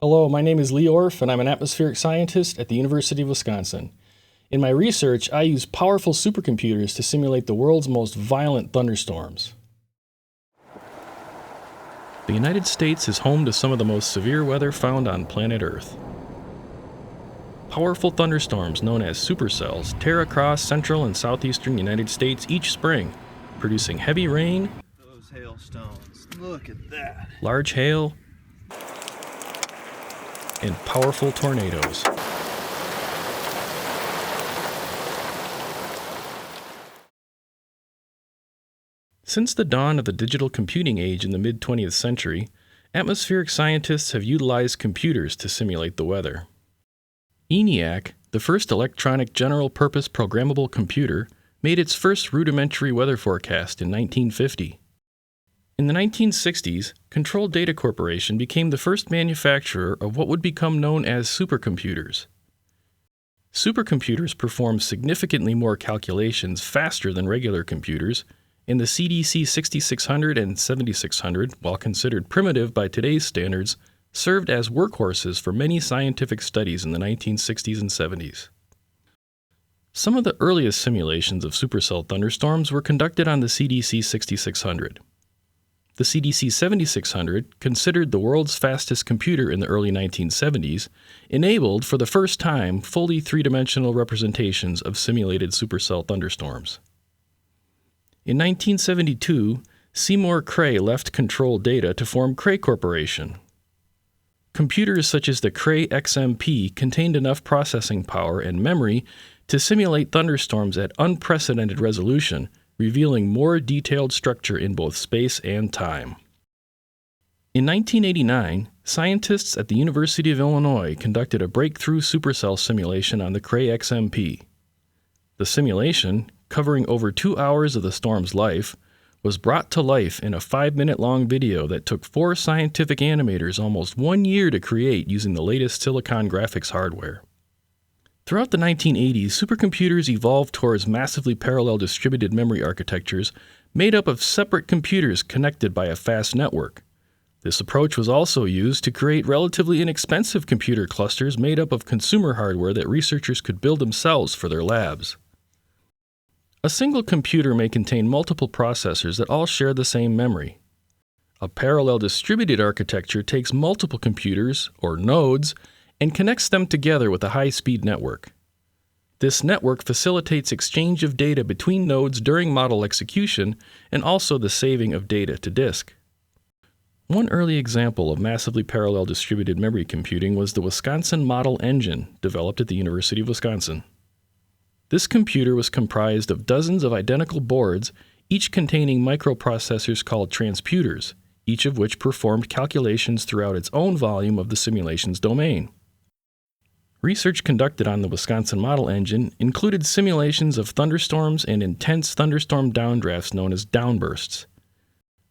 Hello, my name is Lee Orff, and I'm an atmospheric scientist at the University of Wisconsin. In my research, I use powerful supercomputers to simulate the world's most violent thunderstorms. The United States is home to some of the most severe weather found on planet Earth. Powerful thunderstorms known as supercells tear across central and southeastern United States each spring, producing heavy rain, those hailstones, look at that, large hail, and powerful tornadoes. Since the dawn of the digital computing age in the mid-20th century, atmospheric scientists have utilized computers to simulate the weather. ENIAC, the first electronic general-purpose programmable computer, made its first rudimentary weather forecast in 1950. In the 1960s, Control Data Corporation became the first manufacturer of what would become known as supercomputers. Supercomputers perform significantly more calculations faster than regular computers, and the CDC 6600 and 7600, while considered primitive by today's standards, served as workhorses for many scientific studies in the 1960s and 70s. Some of the earliest simulations of supercell thunderstorms were conducted on the CDC 6600. The CDC 7600, considered the world's fastest computer in the early 1970s, enabled for the first time fully three-dimensional representations of simulated supercell thunderstorms. In 1972, Seymour Cray left Control Data to form Cray Corporation. Computers such as the Cray XMP contained enough processing power and memory to simulate thunderstorms at unprecedented resolution, revealing more detailed structure in both space and time. In 1989, scientists at the University of Illinois conducted a breakthrough supercell simulation on the Cray XMP. The simulation, covering over 2 hours of the storm's life, was brought to life in a 5-minute-long video that took 4 scientific animators almost 1 year to create using the latest silicon graphics hardware. Throughout the 1980s, supercomputers evolved towards massively parallel distributed memory architectures made up of separate computers connected by a fast network. This approach was also used to create relatively inexpensive computer clusters made up of consumer hardware that researchers could build themselves for their labs. A single computer may contain multiple processors that all share the same memory. A parallel distributed architecture takes multiple computers, or nodes, and connects them together with a high-speed network. This network facilitates exchange of data between nodes during model execution and also the saving of data to disk. One early example of massively parallel distributed memory computing was the Wisconsin Model Engine, developed at the University of Wisconsin. This computer was comprised of dozens of identical boards, each containing microprocessors called transputers, each of which performed calculations throughout its own volume of the simulation's domain. Research conducted on the Wisconsin Model Engine included simulations of thunderstorms and intense thunderstorm downdrafts known as downbursts.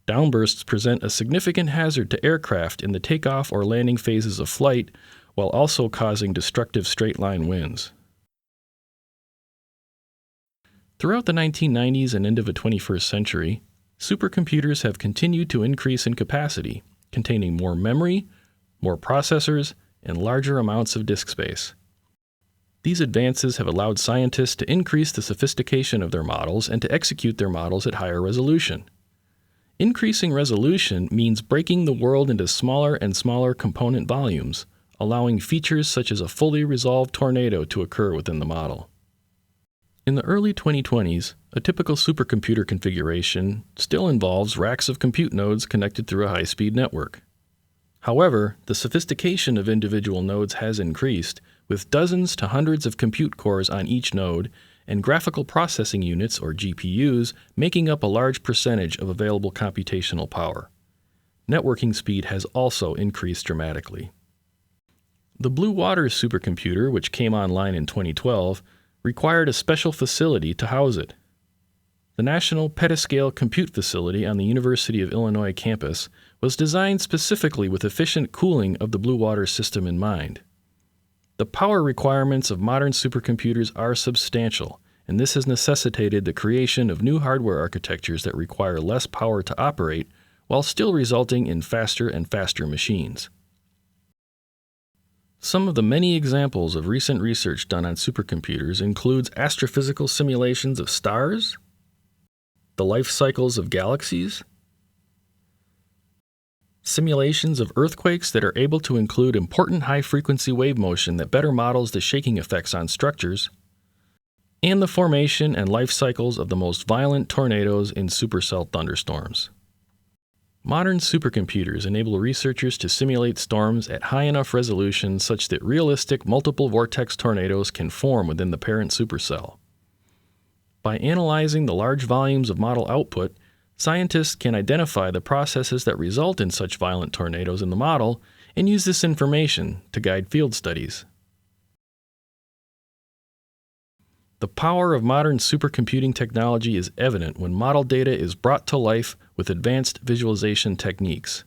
Downbursts present a significant hazard to aircraft in the takeoff or landing phases of flight, while also causing destructive straight-line winds. Throughout the 1990s and into the 21st century, supercomputers have continued to increase in capacity, containing more memory, more processors, and larger amounts of disk space. These advances have allowed scientists to increase the sophistication of their models and to execute their models at higher resolution. Increasing resolution means breaking the world into smaller and smaller component volumes, allowing features such as a fully resolved tornado to occur within the model. In the early 2020s, a typical supercomputer configuration still involves racks of compute nodes connected through a high-speed network. However, the sophistication of individual nodes has increased, with dozens to hundreds of compute cores on each node, and graphical processing units, or GPUs, making up a large percentage of available computational power. Networking speed has also increased dramatically. The Blue Water supercomputer, which came online in 2012, required a special facility to house it. The National Petascale Compute Facility on the University of Illinois campus was designed specifically with efficient cooling of the Blue Water system in mind. The power requirements of modern supercomputers are substantial, and this has necessitated the creation of new hardware architectures that require less power to operate while still resulting in faster and faster machines. Some of the many examples of recent research done on supercomputers includes astrophysical simulations of stars, the life cycles of galaxies, simulations of earthquakes that are able to include important high-frequency wave motion that better models the shaking effects on structures, and the formation and life cycles of the most violent tornadoes in supercell thunderstorms. Modern supercomputers enable researchers to simulate storms at high enough resolution such that realistic multiple vortex tornadoes can form within the parent supercell. By analyzing the large volumes of model output, scientists can identify the processes that result in such violent tornadoes in the model and use this information to guide field studies. The power of modern supercomputing technology is evident when model data is brought to life with advanced visualization techniques.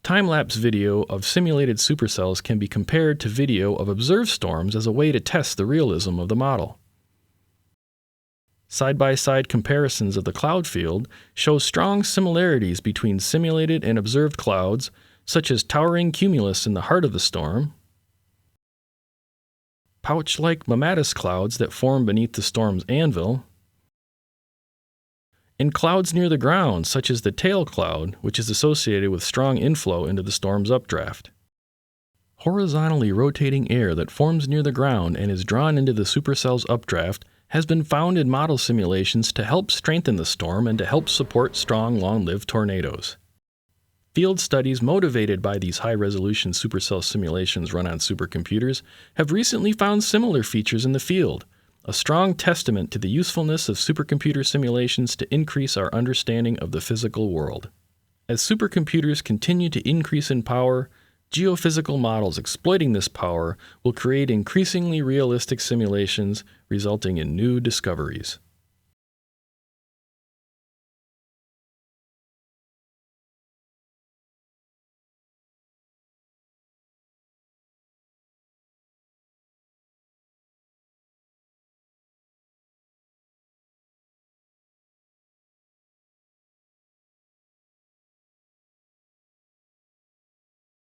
Time-lapse video of simulated supercells can be compared to video of observed storms as a way to test the realism of the model. Side-by-side comparisons of the cloud field show strong similarities between simulated and observed clouds, such as towering cumulus in the heart of the storm, pouch-like mammatus clouds that form beneath the storm's anvil, and clouds near the ground, such as the tail cloud, which is associated with strong inflow into the storm's updraft. Horizontally rotating air that forms near the ground and is drawn into the supercell's updraft has been found in model simulations to help strengthen the storm and to help support strong, long-lived tornadoes. Field studies motivated by these high-resolution supercell simulations run on supercomputers have recently found similar features in the field, a strong testament to the usefulness of supercomputer simulations to increase our understanding of the physical world. As supercomputers continue to increase in power, geophysical models exploiting this power will create increasingly realistic simulations, resulting in new discoveries.